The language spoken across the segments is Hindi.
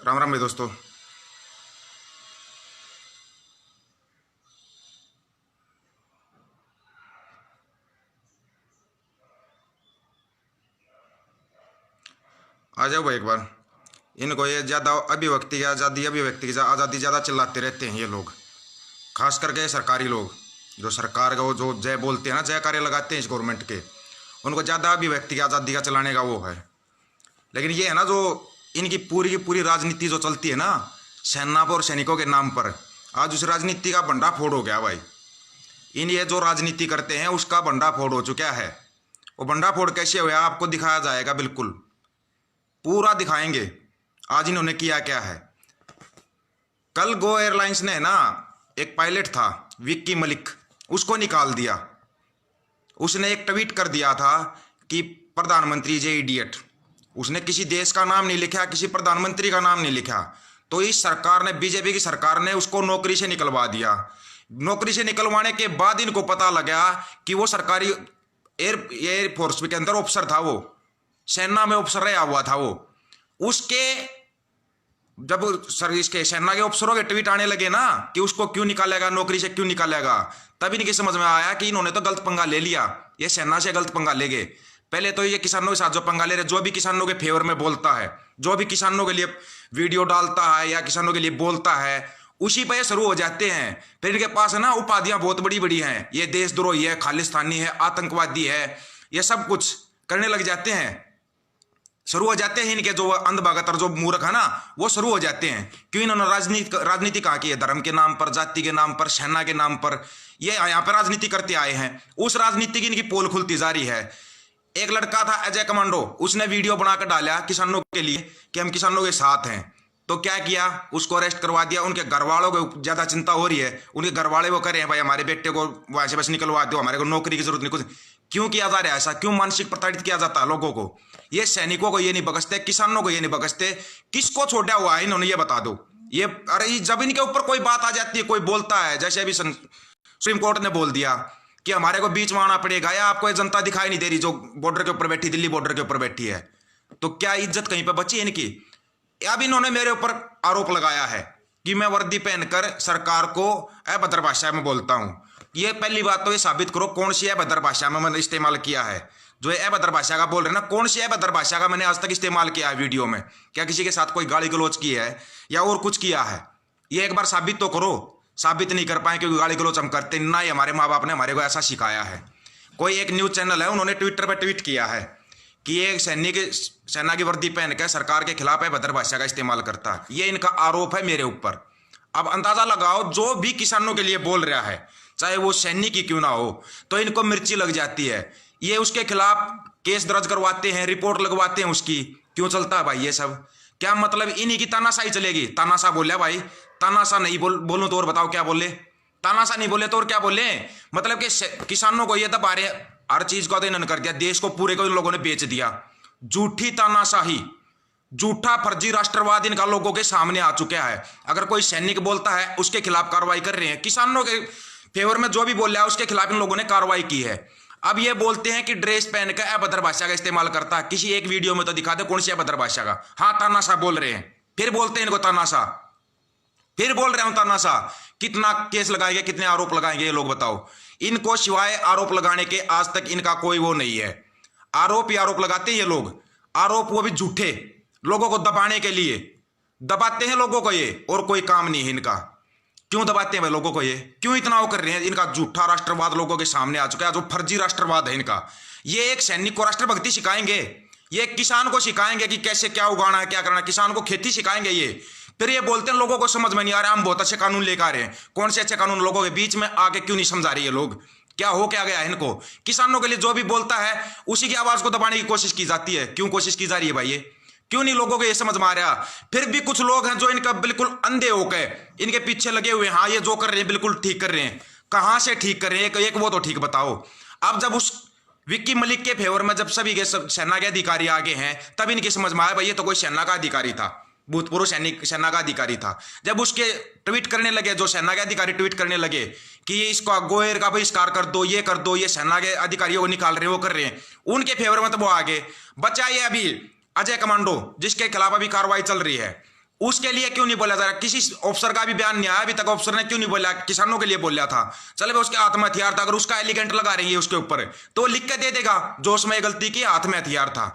राम राम भाई दोस्तों। आ जाओ भाई एक बार। इनको ये ज़्यादा अभिव्यक्ति की आज़ादी अभिव्यक्ति की आज़ादी ज़्यादा चिल्लाते रहते हैं ये लोग, खास करके सरकारी लोग जो सरकार का वो जो जय बोलते हैं ना, जयकारे लगाते हैं इस गवर्नमेंट के, उनको ज़्यादा अभिव्यक्ति की आज़ादी का चलाने का वो है। लेकिन ये है ना, जो इनकी की पूरी राजनीति जो चलती है ना सेना पर और सैनिकों के नाम पर, आज उस राजनीति का भंडाफोड़ हो गया भाई। इन ये जो राजनीति करते हैं उसका भंडाफोड़ हो चुका है। वो भंडाफोड़ कैसे हुआ आपको दिखाया जाएगा, बिल्कुल पूरा दिखाएंगे आज इन्होंने किया क्या है। कल गो एयरलाइंस ने ना, एक पायलट था विक्की मलिक, उसको निकाल दिया। उसने एक ट्वीट कर दिया था कि प्रधानमंत्री जे इडियट। उसने किसी देश का नाम नहीं लिखा, किसी प्रधानमंत्री का नाम नहीं लिखा। तो इस सरकार ने, बीजेपी की सरकार ने उसको नौकरी से निकलवा दिया। नौकरी से निकलवाने के बाद इनको पता लगा कि वो सरकारी एयरफोर्स के अंदर ऑफिसर था, वो सेना में ऑफिसर रहा हुआ था। वो उसके जब सर इसके सेना के अफसरों के ट्वीट आने लगे ना कि उसको क्यों निकालेगा, नौकरी से क्यों निकालेगा, तब इनकी समझ में आया कि इन्होंने तो गलत पंगा ले लिया, ये सेना से गलत पंगा ले गए। पहले तो ये किसानों के साथ जो पंगा ले रहे, जो भी किसानों के फेवर में बोलता है, जो भी किसानों के लिए वीडियो डालता है या किसानों के लिए बोलता है, उसी पर शुरू हो जाते हैं। फिर इनके पास है ना उपाधियां बहुत बड़ी बड़ी हैं, ये देशद्रोही है, खालिस्तानी है, आतंकवादी है, ये सब कुछ करने लग जाते हैं। शुरू हो जाते हैं इनके जो अंधभगत और जो मूर्ख है ना, वो शुरू हो जाते हैं। क्यों इन्होंने राजनीति कहाँ की है? धर्म के नाम पर, जाति के नाम पर, सेना के नाम पर ये यहाँ पर राजनीति करते आए हैं। उस राजनीति की इनकी पोल खुलती जा रही है। एक लड़का था अजय कमांडो, उसने वीडियो बनाकर डाला किसानों के लिए कि हम किसानों के साथ हैं। तो क्या किया, उसको अरेस्ट करवा दिया। उनके घर वालों को ज्यादा चिंता हो रही है, उनके घर वाले वो कह रहे हैं भाई हमारे बेटे को वहां से बस निकलवा दो, हमारे को नौकरी की जरूरत नहीं। कुछ क्यों किया जा रहा है ऐसा? क्यों मानसिक प्रताड़ित किया जाता है लोगों को? ये सैनिकों को ये नहीं बख्शते, किसानों को ये नहीं बख्शते, किसको छोड़ा हुआ है इन्होंने ये बता दो। ये अरे जब इनके ऊपर कोई बात आ जाती है, कोई बोलता है, जैसे अभी सुप्रीम कोर्ट ने बोल दिया कि हमारे को बीच में आना पड़ेगा, या आपको ये जनता दिखाई नहीं दे रही जो बॉर्डर के ऊपर बैठी, दिल्ली बॉर्डर के ऊपर बैठी है, तो क्या इज्जत कहीं पर बची है इनकी? अब इन्होंने मेरे ऊपर आरोप लगाया है कि मैं वर्दी पहनकर सरकार को अभद्र भाषा में बोलता हूं। ये पहली बात तो ये साबित करो कौन सी अभद्र भाषा में मैंने इस्तेमाल किया है। जो ये अभद्र भाषा का बोल रहे हैं ना, कौन सी अभद्र भाषा का मैंने आज तक इस्तेमाल किया है वीडियो में? क्या किसी के साथ कोई गाली गलौज की है या और कुछ किया है? ये एक बार साबित तो करो। साबित नहीं कर पाए क्योंकि गाली गलौज हम करते ना ही, हमारे माँ बाप ने हमारे को ऐसा सिखाया है। कोई एक न्यूज चैनल है, उन्होंने ट्विटर पर ट्वीट किया है कि ये सेना की वर्दी पहनकर सरकार के खिलाफ अभद्र भाषा का इस्तेमाल करता है। ये इनका आरोप है मेरे ऊपर। अब अंदाजा लगाओ, जो भी किसानों के लिए बोल रहा है, चाहे वो सैनिक ही क्यों ना हो, तो इनको मिर्ची लग जाती है। ये उसके खिलाफ केस दर्ज करवाते हैं, रिपोर्ट लगवाते हैं उसकी। क्यों चलता है भाई ये सब? क्या मतलब इन्हीं की तानाशाही चलेगी? तानाशाह बोले भाई, तानाशाह नहीं बोलूं तो और बताओ क्या बोले? तानाशाह नहीं बोले तो और क्या बोले? मतलब कि किसानों को ये दबा रहे, हर चीज को तो इन्होंने कर दिया, देश को पूरे को इन लोगों ने बेच दिया। झूठी तानाशाही, झूठा फर्जी राष्ट्रवाद इनका लोगों के सामने आ चुका है। अगर कोई सैनिक बोलता है उसके खिलाफ कार्रवाई कर रहे हैं, किसानों के फेवर में जो भी बोल रहा है उसके खिलाफ इन लोगों ने कार्रवाई की है। अब ये बोलते हैं कि ड्रेस पहनकर अभद्र भाषा का इस्तेमाल करता है। किसी एक वीडियो में तो दिखा दे कौन सी अभद्र भाषा का। हाँ, तानाशाह बोल रहे हैं, फिर बोलते हैं इनको तानाशाह, फिर बोल रहे हूं तानाशाह। कितना केस लगाएंगे, कितने आरोप लगाएंगे ये लोग बताओ? इनको सिवाय आरोप लगाने के आज तक इनका कोई वो नहीं है। आरोप ही आरोप लगाते हैं ये लोग, आरोप वो भी झूठे, लोगों को दबाने के लिए दबाते हैं लोगों को ये, और कोई काम नहीं है इनका। क्यों दबाते हैं भाई लोगों को ये? क्यों इतना वो कर रहे हैं? इनका झूठा राष्ट्रवाद लोगों के सामने आ चुका है, जो फर्जी राष्ट्रवाद है इनका। ये एक सैनिक को राष्ट्रभक्ति सिखाएंगे, ये किसान को सिखाएंगे कि कैसे क्या उगाना है, क्या करना है, किसान को खेती सिखाएंगे ये। फिर ये बोलते हैं लोगों को समझ में नहीं आ रहा, हम बहुत अच्छे कानून लेकर आ रहे हैं। कौन से अच्छे कानून? लोगों के बीच में आके क्यों नहीं समझा रही है लोग? क्या हो क्या गया है इनको? किसानों के लिए जो भी बोलता है उसी की आवाज को दबाने की कोशिश की जाती है। क्यों कोशिश की जा रही है भाई? ये क्यों नहीं लोगों को ये समझ में आ रहा? फिर भी कुछ लोग हैं जो इनका बिल्कुल अंधे होकर इनके पीछे लगे हुए हैं। हाँ, ये जो कर रहे हैं बिल्कुल ठीक कर रहे हैं। कहां से ठीक कर रहे हैं? एक वो तो ठीक बताओ। अब जब उस विक्की मलिक के फेवर में जब सभी के सेना के अधिकारी आगे हैं, तब इनकी समझ में आया भाई ये तो कोई सेना का अधिकारी था, भूतपूर्व सैनिक सेना का अधिकारी था। जब उसके ट्वीट करने लगे, जो सेना के अधिकारी ट्वीट करने लगे कि ये इसको गोएर का बहिष्कार कर दो, ये कर दो, ये सेना के अधिकारियों को निकाल रहे हैं, वो कर रहे हैं, उनके फेवर में तो वो आगे बचा। ये अभी अजय कमांडो जिसके खिलाफ अभी कार्रवाई चल रही है, उसके लिए क्यों नहीं बोला जा रहा? किसी ऑफिसर का भी बयान नहीं आया अभी तक, ऑफिसर ने क्यों नहीं बोला? किसानों के लिए बोला था, चले उसके हाथ में हथियार था, अगर उसका एलिगेंट लगा रही है उसके ऊपर तो लिख के दे देगा जो उसमें गलती की, हाथ में हथियार था।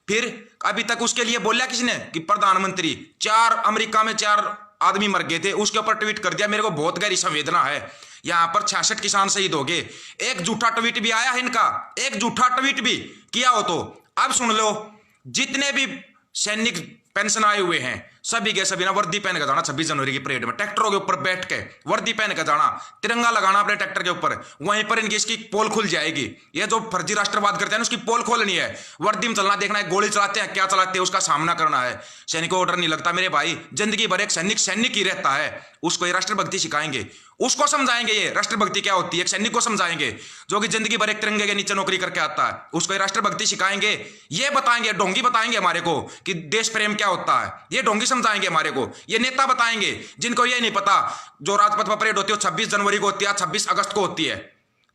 फिर अभी तक उसके लिए बोला किसने कि प्रधानमंत्री, 4 अमेरिका में 4 आदमी मर गए थे, उसके ऊपर ट्वीट कर दिया, मेरे को बहुत गहरी संवेदना है, यहां पर 66 किसान शहीद हो गए। एक झूठा ट्वीट भी आया है इनका, एक झूठा ट्वीट भी किया हो तो। अब सुन लो, जितने भी सैनिक पेंशन आए हुए हैं सभी के सभी ना वर्दी पहन के जाना 26 जनवरी की परेड में, ट्रैक्टरों के ऊपर बैठ के वर्दी पहन के जाना, तिरंगा लगाना अपने ट्रैक्टर के ऊपर, वहीं पर इनकी इसकी पोल खुल जाएगी। ये जो फर्जी राष्ट्रवाद करते हैं उसकी पोल खोलनी है, वर्दी में चलना, देखना है गोली चलाते हैं क्या चलाते हैं, उसका सामना करना है। सैनिकों को ऑर्डर नहीं लगता मेरे भाई, जिंदगी भर एक सैनिक सैनिक ही रहता है, उसको ये राष्ट्रभक्ति सिखाएंगे, उसको समझाएंगे ये राष्ट्रभक्ति क्या होती है, एक सैनिक को समझाएंगे जो कि जिंदगी भर एक तिरंगे के नीचे नौकरी करके आता है, उसको ये राष्ट्रभक्ति सिखाएंगे, ये बताएंगे, ढोंगी बताएंगे हमारे को कि देश प्रेम क्या होता है, ये ढोंगी समझाएंगे हमारे को, ये नेता बताएंगे जिनको ये नहीं पता जो राजपथ पर परेड होती है 26 जनवरी को होती है, 26 अगस्त को होती है।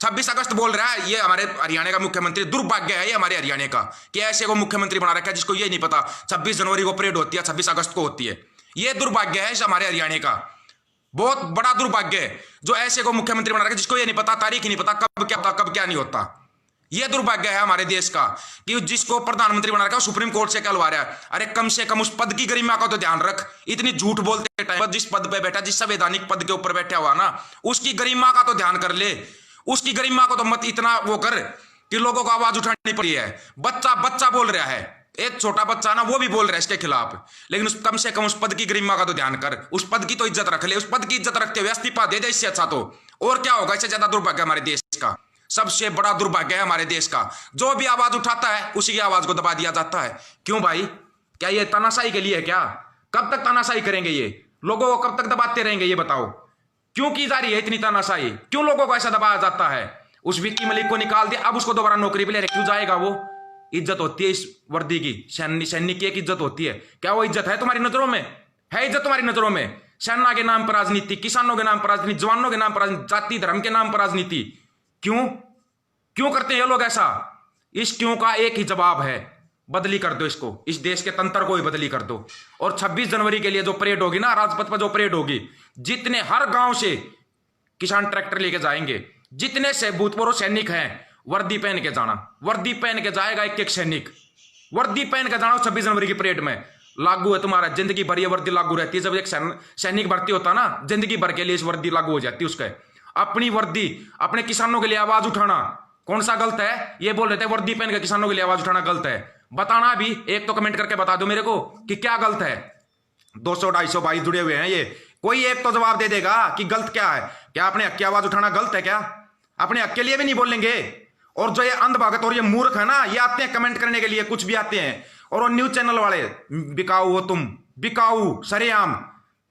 26 अगस्त बोल रहा है ये हमारे हरियाणा का मुख्यमंत्री, दुर्भाग्य है ये हमारे हरियाणा का कि ऐसे को मुख्यमंत्री बना रखा है जिसको ये नहीं पता 26 जनवरी को परेड होती है, 26 अगस्त को होती है। ये दुर्भाग्य है हमारे हरियाणा का, बहुत बड़ा दुर्भाग्य है जो ऐसे को मुख्यमंत्री बना रखा है जिसको ये नहीं पता, तारीख ही नहीं पता कब क्या होता कब क्या नहीं होता। यह दुर्भाग्य है हमारे देश का कि जिसको प्रधानमंत्री बना रखा है सुप्रीम कोर्ट से कहलवा रहा है। अरे कम से कम उस पद की गरिमा का तो ध्यान रख, इतनी झूठ बोलते टाइम जिस पद पे बैठा, जिस संवैधानिक पद के ऊपर बैठा हुआ ना, उसकी गरिमा का तो ध्यान कर ले, उसकी गरिमा को तो मत इतना वो कर कि लोगों को आवाज उठानी पड़ी है। बच्चा बच्चा बोल रहा है, एक छोटा बच्चा ना वो भी बोल रहा है इसके खिलाफ, लेकिन उस कम से कम उस पद की गरिमा का तो ध्यान कर, उस पद की तो इज्जत रख ले, उस पद की इज्जत रखते हुए इस्तीफा दे दे, इससे अच्छा तो और क्या होगा। इससे ज्यादा दुर्भाग्य हमारे देश का, सबसे बड़ा दुर्भाग्य है हमारे देश का, जो भी आवाज उठाता है उसी की आवाज को दबा दिया जाता है। क्यों भाई, क्या ये तानाशाही के लिए है क्या? कब तक तानाशाही करेंगे ये, लोगों को कब तक दबाते रहेंगे ये बताओ? क्यों की जा रही है इतनी तानाशाही, क्यों लोगों को ऐसा दबाया जाता है? उस विक्की मलिक को निकाल दिया, अब उसको दोबारा नौकरी पे ले रहे, क्यों जाएगा वो? इज्जत होती है इस वर्दी की, सैनिक की एक इज्जत होती है। क्या वो इज्जत है तुम्हारी नजरों में? है इज्जत तुम्हारी नजरों में? सेना के नाम पर राजनीति, किसानों के नाम पर राजनीति, जवानों के नाम पर राजनीति, जाति धर्म के नाम पर राजनीति, क्यों क्यों करते हैं ये लोग ऐसा? इस क्यों का एक ही जवाब है, बदली कर दो इसको, इस देश के तंत्र को ही बदली कर दो। और 26 जनवरी के लिए जो परेड होगी ना, राजपथ पर जो परेड होगी, जितने हर गांव से किसान ट्रैक्टर लेके जाएंगे, जितने से भूतपूर्व सैनिक हैं, वर्दी पहन के जाना, वर्दी पहन के जाएगा एक एक सैनिक, वर्दी पहन के जाना 26 जनवरी की परेड में। लागू है तुम्हारा, जिंदगी भर ये वर्दी लागू रहती है। जब एक सैनिक भर्ती होता ना, जिंदगी भर के लिए इस वर्दी लागू हो जाती है उसके। अपनी वर्दी, अपने किसानों के लिए आवाज उठाना कौन सा गलत है? ये बोल रहे थे वर्दी पहन के किसानों के लिए आवाज उठाना गलत है, बताना भी, एक तो कमेंट करके बता दो मेरे को कि क्या गलत है। 200-250 भाई जुड़े हुए हैं, ये कोई एक तो जवाब दे देगा कि गलत क्या है। क्या अपने हक की आवाज उठाना गलत है क्या? अपने हक के लिए भी नहीं बोलेंगे। और जो ये अंधभगत और ये मूर्ख है ना, ये आते हैं कमेंट करने के लिए, कुछ भी आते हैं। और वो न्यूज चैनल वाले, बिकाऊ हो तुम, बिकाऊ सरेआम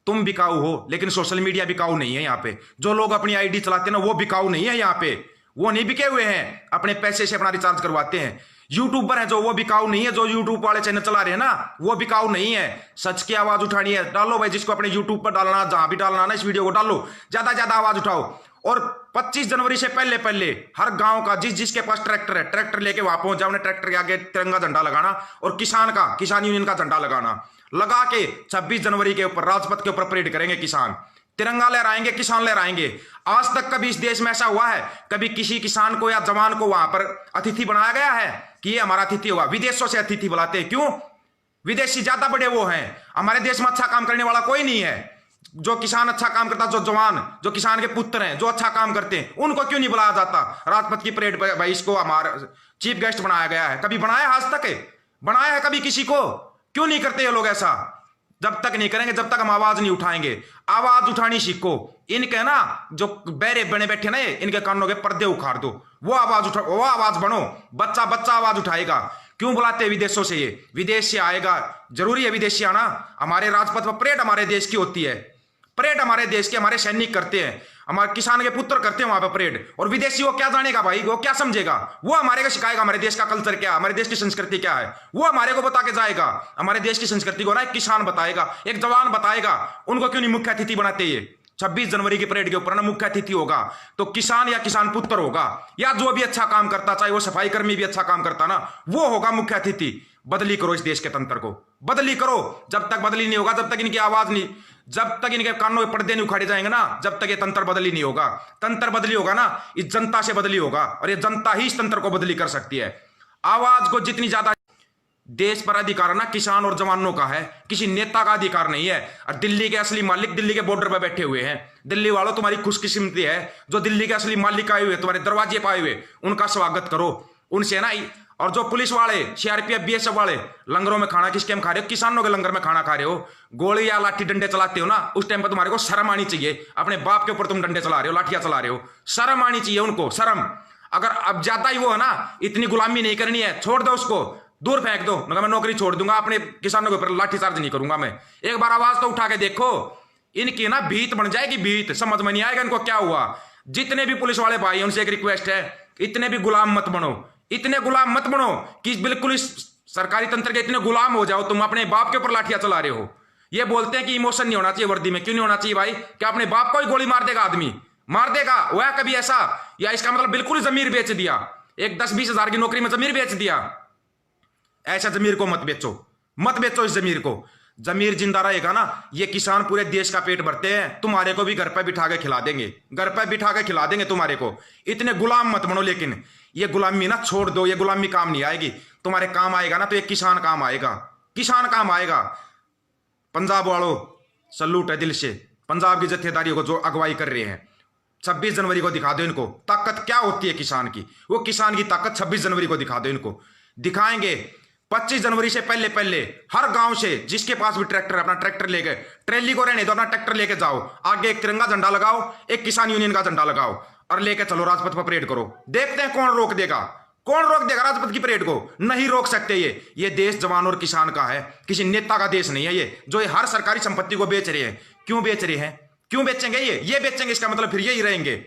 तुम बिकाऊ हो, लेकिन सोशल मीडिया बिकाऊ नहीं है। यहाँ पे जो लोग अपनी आईडी चलाते हैं ना, वो बिकाऊ नहीं है। यहाँ पे वो नहीं बिके हुए हैं, अपने पैसे से अपना रिचार्ज करवाते हैं। यूट्यूबर है जो, वो बिकाऊ नहीं है। जो यूट्यूब वाले चैनल चला रहे हैं ना, वो बिकाऊ नहीं है। सच की आवाज उठानी है, डालो भाई, जिसको अपने यूट्यूब पर डालना, जहां भी डालना ना, इस वीडियो को डालो, ज्यादा ज्यादा आवाज उठाओ। और 25 जनवरी से पहले पहले हर गांव का जिसके पास ट्रैक्टर है, ट्रैक्टर लेके वहां पहुंच जाओ, ट्रैक्टर के आगे तिरंगा झंडा लगाना और किसान यूनियन का झंडा लगाना, लगा के 26 जनवरी के ऊपर राजपथ के ऊपर परेड करेंगे किसान, तिरंगा लहराएंगे, किसान लहराएंगे। आज तक कभी इस देश में ऐसा हुआ है, कभी किसी किसान को या जवान को वहां पर अतिथि बनाया गया है कि ये हमारा अतिथि हुआ? विदेशों से अतिथि बुलाते हैं, क्यों? विदेशी ज्यादा बड़े वो हैं, हमारे देश में अच्छा काम करने वाला कोई नहीं है। जो किसान अच्छा काम करता, जो जवान, जो किसान के पुत्र हैं, जो अच्छा काम करते हैं, उनको क्यों नहीं बुलाया जाता राजपथ की परेड पर? भाई इसको हमारा चीफ गेस्ट बनाया गया है, कभी बनाया आज तक? बनाया है कभी किसी को? क्यों नहीं करते ये लोग ऐसा? जब तक नहीं करेंगे, जब तक हम आवाज नहीं उठाएंगे। आवाज उठानी सीखो। इनके ना जो बैरे बने बैठे ना, इनके कानों के पर्दे उखाड़ दो, वो आवाज उठा, वो आवाज बनो। बच्चा बच्चा आवाज उठाएगा। क्यों बुलाते हैं विदेशों से? ये विदेश से आएगा, जरूरी है विदेशी आना? हमारे राजपथ पर परेड हमारे देश की होती है, परेड हमारे देश के हमारे सैनिक करते हैं, हमारे किसान के पुत्र करते हैं वहां पर परेड। और विदेशी वो क्या जानेगा भाई, वो क्या समझेगा? वो हमारे को सिखाएगा हमारे देश का कल्चर क्या, हमारे देश की संस्कृति क्या है, वो हमारे को बता के जाएगा। हमारे देश की संस्कृति को ना एक किसान बताएगा, एक जवान बताएगा। उनको क्यों नहीं मुख्य अतिथि बनाते? ये 26 जनवरी की परेड के ऊपर ना मुख्य अतिथि होगा तो किसान या किसान पुत्र होगा, या जो भी अच्छा काम करता, चाहे वो सफाई कर्मी भी अच्छा काम करता ना, वो होगा मुख्य अतिथि। बदली करो इस देश के तंत्र को, बदली करो। जब तक बदली नहीं होगा, जब तक इनकी आवाज नहीं, जब तक इनके कानों के पर्दे नहीं उखाड़े जाएंगे ना, जब तक ये तंत्र बदली नहीं होगा। तंत्र बदली होगा ना इस जनता से बदली होगा, और ये जनता ही इस तंत्र को बदली कर सकती है। आवाज को जितनी ज्यादा, देश पर अधिकार ना किसान और जवानों का है, किसी नेता का अधिकार नहीं है। और दिल्ली के असली मालिक दिल्ली के बॉर्डर पर बैठे हुए हैं। दिल्ली वालों, तुम्हारी खुशकिस्मती है जो दिल्ली के असली मालिक आए हुए, तुम्हारे दरवाजे पाए हुए, उनका स्वागत करो। उनसे ना, और जो पुलिस वाले, सीआरपीएफ, बीएसएफ वाले लंगरों में खाना किसके में खा रहे हो? किसानों के लंगर में खाना खा रहे हो। गोली या लाठी डंडे चलाते हो ना, उस टाइम पर तुम्हारे को शर्म आनी चाहिए। अपने बाप के ऊपर तुम डंडे चला रहे हो, लाठियां चला रहे हो, शर्म आनी चाहिए उनको, शर्म। अगर अब ज्यादा ही वो है ना, इतनी गुलामी नहीं करनी है, छोड़ दो उसको, दूर फेंक दो। मगर मैं नौकरी छोड़ दूंगा, अपने किसानों के ऊपर लाठीचार्ज नहीं करूंगा मैं। एक बार आवाज तो उठा के देखो, इनकी ना भीत बन जाएगी, भीत। समझ में नहीं आएगा इनको क्या हुआ। जितने भी पुलिस वाले भाई, उनसे एक रिक्वेस्ट है, इतने भी गुलाम मत बनो, इतने गुलाम मत बनो कि बिल्कुल इस सरकारी तंत्र के इतने गुलाम हो जाओ तुम, अपने बाप के ऊपर लाठियां चला रहे हो। ये बोलते हैं कि इमोशन नहीं होना चाहिए वर्दी में, क्यों नहीं होना चाहिए भाई? क्या अपने बाप को ही गोली मार देगा आदमी? मार देगा? हुआ कभी ऐसा? या इसका मतलब बिल्कुल जमीर बेच दिया, एक 10-20 हजार की नौकरी में जमीर बेच दिया? ऐसा जमीर को मत बेचो, मत बेचो इस जमीर को। जमीर जिंदा रहेगा ना, ये किसान पूरे देश का पेट भरते हैं। तुम्हारे को भी घर पर बिठा के खिला देंगे, घर पर बिठा के खिला देंगे तुम्हारे को। इतने गुलाम मत बनो, लेकिन ये गुलामी ना छोड़ दो, ये गुलामी काम नहीं आएगी। तुम्हारे काम आएगा ना तो एक किसान काम आएगा, किसान काम आएगा। पंजाब वालों, सल्यूट है दिल से, पंजाब की जत्थेदारियों को जो अगुवाई कर रहे हैं। 26 जनवरी को दिखा दो इनको ताकत क्या होती है किसान की। वो किसान की ताकत 26 जनवरी को दिखा दो इनको, दिखाएंगे। 25 जनवरी से पहले पहले हर गांव से जिसके पास भी ट्रैक्टर, अपना ट्रैक्टर लेके, ट्रैली को रहने दो, अपना ट्रैक्टर लेके जाओ, आगे एक तिरंगा झंडा लगाओ, एक किसान यूनियन का झंडा लगाओ और लेके चलो राजपथ पर परेड करो। देखते हैं कौन रोक देगा, कौन रोक देगा राजपथ की परेड को? नहीं रोक सकते। ये देश जवान और किसान का है, किसी नेता का देश नहीं है ये, जो ये हर सरकारी संपत्ति को बेच रहे हैं। क्यों बेच रहे हैं? क्यों बेचेंगे? ये बेचेंगे, इसका मतलब फिर यही रहेंगे।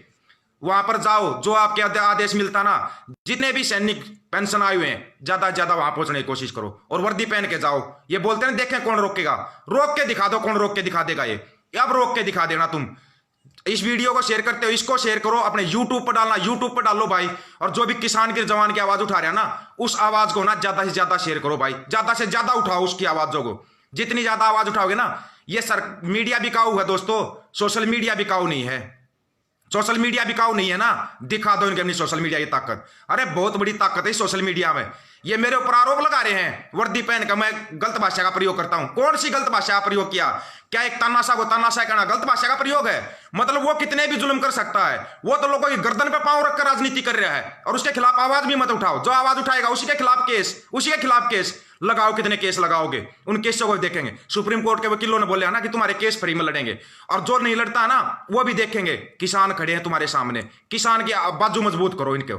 वहां पर जाओ, जो आपके आदेश मिलता ना, जितने भी सैनिक पेंशन आए हुए हैं, ज्यादा से ज्यादा वहां पहुंचने की कोशिश करो और वर्दी पहन के जाओ। ये बोलते हैं देखें कौन रोकेगा, रोक के दिखा दो, कौन रोक के दिखा देगा। ये अब रोक के दिखा देना तुम। इस वीडियो को शेयर करते हो, इसको शेयर करो, अपने यूट्यूब पर डालना, यूट्यूब पर डालो भाई। और जो भी किसान की जवान की आवाज उठा रहा है ना, उस आवाज को ना ज्यादा से ज्यादा शेयर करो भाई, ज्यादा से ज्यादा उठाओ उसकी आवाजों को। जितनी ज्यादा आवाज उठाओगे ना, ये मीडिया बिकाऊ है दोस्तों, सोशल मीडिया बिकाऊ नहीं है, सोशल मीडिया बिकाऊ नहीं है ना। दिखा दो इनके अपनी सोशल मीडिया की ताकत। अरे बहुत बड़ी ताकत है सोशल मीडिया में। ये मेरे ऊपर आरोप लगा रहे हैं वर्दी पहन कर मैं गलत भाषा का प्रयोग करता हूं। कौन सी गलत भाषा का प्रयोग किया? क्या एक तानाशाह को तानाशाह कहना गलत भाषा का प्रयोग है? मतलब वो कितने भी जुल्म कर सकता है, वो तो लोगों की गर्दन पे पांव रखकर राजनीति कर रहा है, और उसके खिलाफ आवाज भी मत उठाओ। जो आवाज उठाएगा उसी के खिलाफ केस, उसी के खिलाफ केस लगाओ। कितने केस लगाओगे? उन केसों को देखेंगे। सुप्रीम कोर्ट के वकीलों ने बोले ना कि तुम्हारे केस फ्री में लड़ेंगे, और जो नहीं लड़ता ना वो भी देखेंगे। किसान खड़े हैं तुम्हारे सामने, किसान की बाजू मजबूत करो, इनके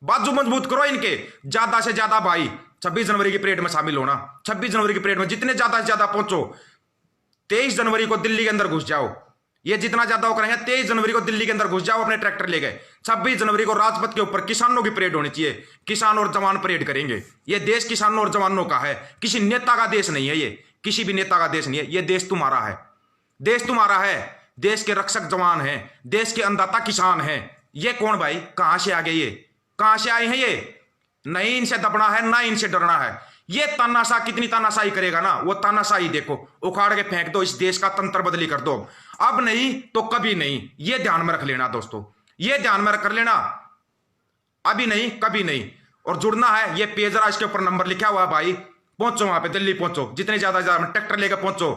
बाजू मजबूत करो इनके। ज्यादा से ज्यादा भाई 26 जनवरी की परेड में शामिल होना। 26 जनवरी की परेड में जितने ज्यादा से ज्यादा पहुंचो। 23 जनवरी को दिल्ली के अंदर घुस जाओ। ये जितना ज्यादा वो करेंगे, 23 जनवरी को दिल्ली के अंदर घुस जाओ, अपने ट्रैक्टर ले गए। 26 जनवरी को राजपथ के ऊपर किसानों की परेड होनी चाहिए, किसान और जवान परेड करेंगे। ये देश किसानों और जवानों का है, किसी नेता का देश नहीं है ये, किसी भी नेता का देश नहीं है। ये देश तुम्हारा है, देश तुम्हारा है। देश के रक्षक जवान हैं, देश के अन्नदाता किसान हैं। ये कौन भाई? कहां से आ गए? ये कहां से आए हैं? ये नहीं इनसे दबना है, ना इनसे डरना है। ये तानाशाह कितनी तानाशाही करेगा ना, वो तानाशाही देखो, उखाड़ के फेंक दो। इस देश का तंत्र बदली कर दो, अब नहीं तो कभी नहीं। ये ध्यान में रख लेना दोस्तों, ये ध्यान में रख कर लेना, अभी नहीं कभी नहीं। और जुड़ना है, ये पेज रहा, इसके ऊपर नंबर लिखा हुआ है भाई। पहुंचो वहां पे, दिल्ली पहुंचो, जितने ज्यादा ट्रैक्टर लेकर पहुंचो,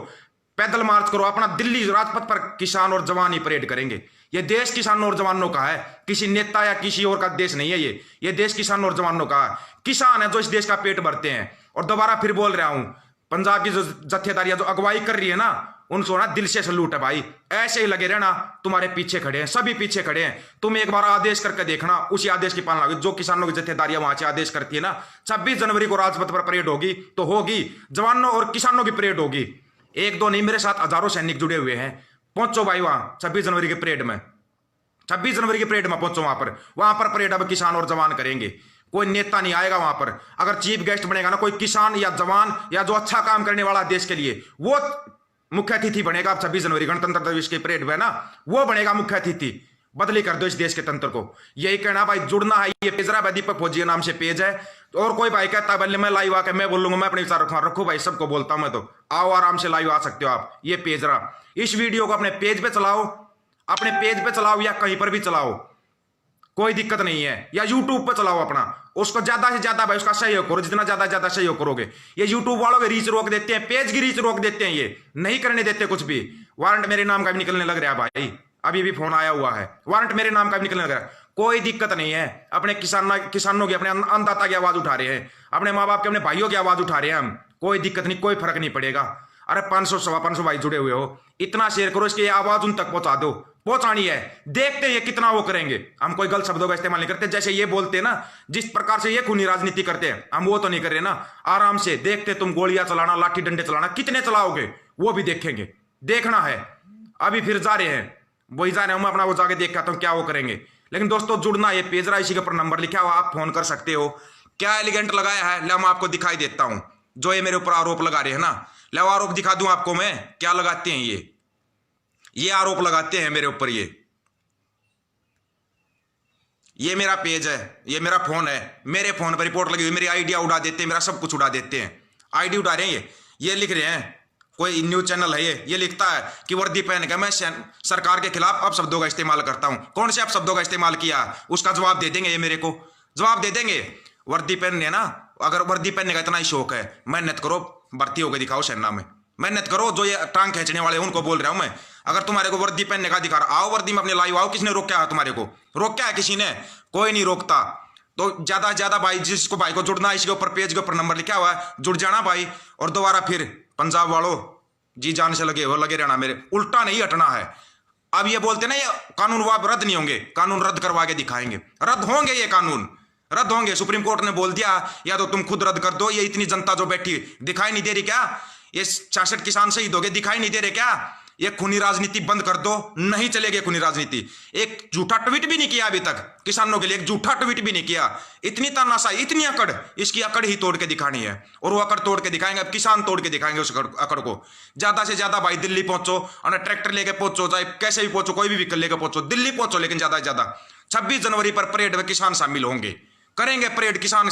पैदल मार्च करो, अपना दिल्ली राजपथ पर किसान और जवान ही परेड करेंगे। ये देश किसानों और जवानों का है, किसी नेता या किसी और का देश नहीं है ये देश किसानों और जवानों का है। किसान है जो इस देश का पेट भरते हैं। और दोबारा फिर बोल रहा हूं, पंजाब की जो जत्थेदारियां जो अगुवाई कर रही है ना, उनको ना दिल से सलूट है भाई। ऐसे ही लगे रहना, तुम्हारे पीछे खड़े हैं, सभी पीछे खड़े हैं। तुम एक बार आदेश करके देखना, उसी आदेश की पालना होगी। जो किसानों की जत्थेदारियां वहां से आदेश करती है ना, 26 जनवरी को राजपथ पर परेड होगी तो होगी, जवानों और किसानों की परेड होगी। एक दो नहीं, मेरे साथ हजारों सैनिक जुड़े हुए हैं। पहुंचो भाई वहां 26 जनवरी की परेड में, 26 जनवरी की परेड में पहुंचो। वहां पर परेड अब किसान और जवान करेंगे। कोई नेता नहीं आएगा वहां पर। अगर चीफ गेस्ट बनेगा ना कोई किसान या जवान या जो अच्छा काम करने वाला देश के लिए, वो मुख्य अतिथि बनेगा। 26 जनवरी गणतंत्र दिवस की परेड में ना वो बनेगा मुख्य अतिथि। बदली कर दो इस देश के तंत्र को। यही कहना भाई, जुड़ना है। ये पेज रहा है दीपक फौजी के नाम से पेज है। और कोई भाई कहता है बल्ले मैं लाइव आके मैं बोलूंगा, मैं अपने विचार रखो भाई, सबको बोलता हूं मैं, तो आओ आराम से लाइव आ सकते हो आप। ये पेज रहा, इस वीडियो को अपने पेज पे चलाओ, अपने पेज पे चलाओ या कहीं पर भी चलाओ, कोई दिक्कत नहीं है। या यूट्यूब पे चलाओ अपना, उसको ज्यादा से ज्यादा भाई उसका सहयोग करो, जितना ज्यादा ज्यादा सहयोग करोगे। ये यूट्यूब वालों के रीच रोक देते हैं, पेज की रीच रोक देते हैं, ये नहीं करने देते कुछ भी। वारंट मेरे नाम का भी निकलने लग रहा है भाई, अभी भी फोन आया हुआ है, वारंट मेरे नाम का भी निकलने लग रहा है। कोई दिक्कत नहीं है। अपने किसानों की, अपने अन्नदाता की आवाज उठा रहे हैं, अपने माँ बाप के, अपने भाइयों की आवाज उठा रहे हैं हम। कोई दिक्कत नहीं, कोई फर्क नहीं पड़ेगा। अरे 500 सवा 500 भाई जुड़े हुए हो, इतना शेयर करो, इसकी आवाज उन तक पहुंचा दो, पहुंचानी है। देखते हैं ये कितना वो करेंगे। हम कोई गलत शब्दों का इस्तेमाल नहीं करते, जैसे ये बोलते हैं ना, जिस प्रकार से ये खूनी राजनीति करते हैं, हम वो तो नहीं कर रहे ना। आराम से देखते, तुम गोलियां चलाना, लाठी डंडे चलाना, कितने चलाओगे वो भी देखेंगे, देखना है। अभी फिर जा रहे हैं, वही जा रहे हैं, मैं अपना वो जाके देख के आता हूं क्या वो करेंगे। लेकिन दोस्तों जुड़ना, ये पेज रहा, इसी के ऊपर नंबर लिखा हुआ, आप फोन कर सकते हो। क्या एलिगेंट लगाया है, ले मैं आपको दिखाई देता हूं। जो ये मेरे ऊपर आरोप लगा रहे हैं ना, ले आरोप दिखा दूं आपको मैं, क्या लगाते हैं ये आरोप लगाते हैं मेरे ऊपर। ये मेरा पेज है, ये मेरा फोन है, मेरे फोन पर रिपोर्ट लगी हुई, मेरी आइडिया उड़ा देते हैं, मेरा सब कुछ उड़ा देते हैं। आईडी उड़ा रहे हैं ये लिख रहे हैं, कोई न्यूज चैनल है ये लिखता है कि वर्दी पहन के मैं सरकार के खिलाफ अपशब्दों का इस्तेमाल करता हूं। कौन से अपशब्दों का इस्तेमाल किया, उसका जवाब दे देंगे, ये मेरे को जवाब दे देंगे। वर्दी पहनने ना, अगर वर्दी पहनने का इतना ही शौक है, मेहनत करो, भर्ती होकर दिखाओ सेना में, मेहनत करो। जो ये टांग खींचने वाले हैं उनको बोल रहा हूं मैं, अगर तुम्हारे को वर्दी पहनने का अधिकार, आओ वर्दी में अपने लाइव आओ। किसने रोका है तुम्हारे को, रोका है किसी ने? कोई नहीं रोकता। तो ज्यादा से ज्यादा भाई, जिसको भाई को जुड़ना है, इसके ऊपर पेज के ऊपर नंबर लिखा हुआ है, जुड़ जाना भाई। और दोबारा फिर पंजाब वालों जी जान से लगे रहना, मेरे उल्टा नहीं हटना है। अब ये बोलते ना, ये कानून वाप रद्द नहीं होंगे, कानून रद्द करवा के दिखाएंगे। रद्द होंगे, ये कानून रद्द होंगे। सुप्रीम कोर्ट ने बोल दिया, या तो तुम खुद रद्द कर दो। ये इतनी जनता जो बैठी दिखाई नहीं दे रही क्या? ये 66 किसान शहीद हो गए, दिखाई नहीं दे रहे क्या? ये खूनी राजनीति बंद कर दो, नहीं चलेगी खूनी राजनीति। एक झूठा ट्वीट भी नहीं किया अभी तक किसानों के लिए, एक झूठा ट्वीट भी नहीं किया। इतनी तानाशाही, इतनी अकड़, इसकी अकड़ ही तोड़ के दिखानी है। और वो अकड़ तोड़ के दिखाएंगे, अब किसान तोड़ के दिखाएंगे उस अकड़ को। ज्यादा से ज्यादा भाई दिल्ली पहुंचो, और ट्रैक्टर लेके पहुंचो, चाहे कैसे भी पहुंचो, कोई भी व्हीकल लेके पहुंचो, दिल्ली पहुंचो। लेकिन ज्यादा से ज्यादा 26 जनवरी पर परेड में किसान शामिल होंगे, करेंगे परेड, किसान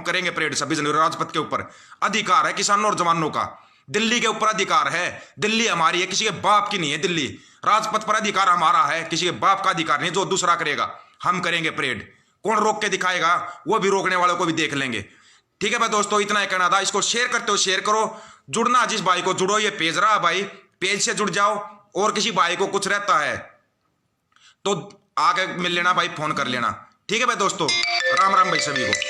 करेंगे परेड 26 जनवरी। राजपथ के ऊपर अधिकार है किसानों और जवानों का, दिल्ली के ऊपर अधिकार है। दिल्ली हमारी है, किसी के बाप की नहीं है दिल्ली। राजपथ पर अधिकार हमारा है, किसी के बाप का अधिकार नहीं। जो दूसरा करेगा, हम करेंगे परेड। कौन रोक के दिखाएगा, वो भी रोकने वालों को भी देख लेंगे। ठीक है भाई दोस्तों, इतना ही कहना था। इसको शेयर करते हो, शेयर करो। जुड़ना जिस भाई को जुड़ो, ये पेज रहा भाई, पेज से जुड़ जाओ। और किसी भाई को कुछ रहता है तो आके मिल लेना भाई, फोन कर लेना। ठीक है भाई दोस्तों, राम राम भाई सभी को।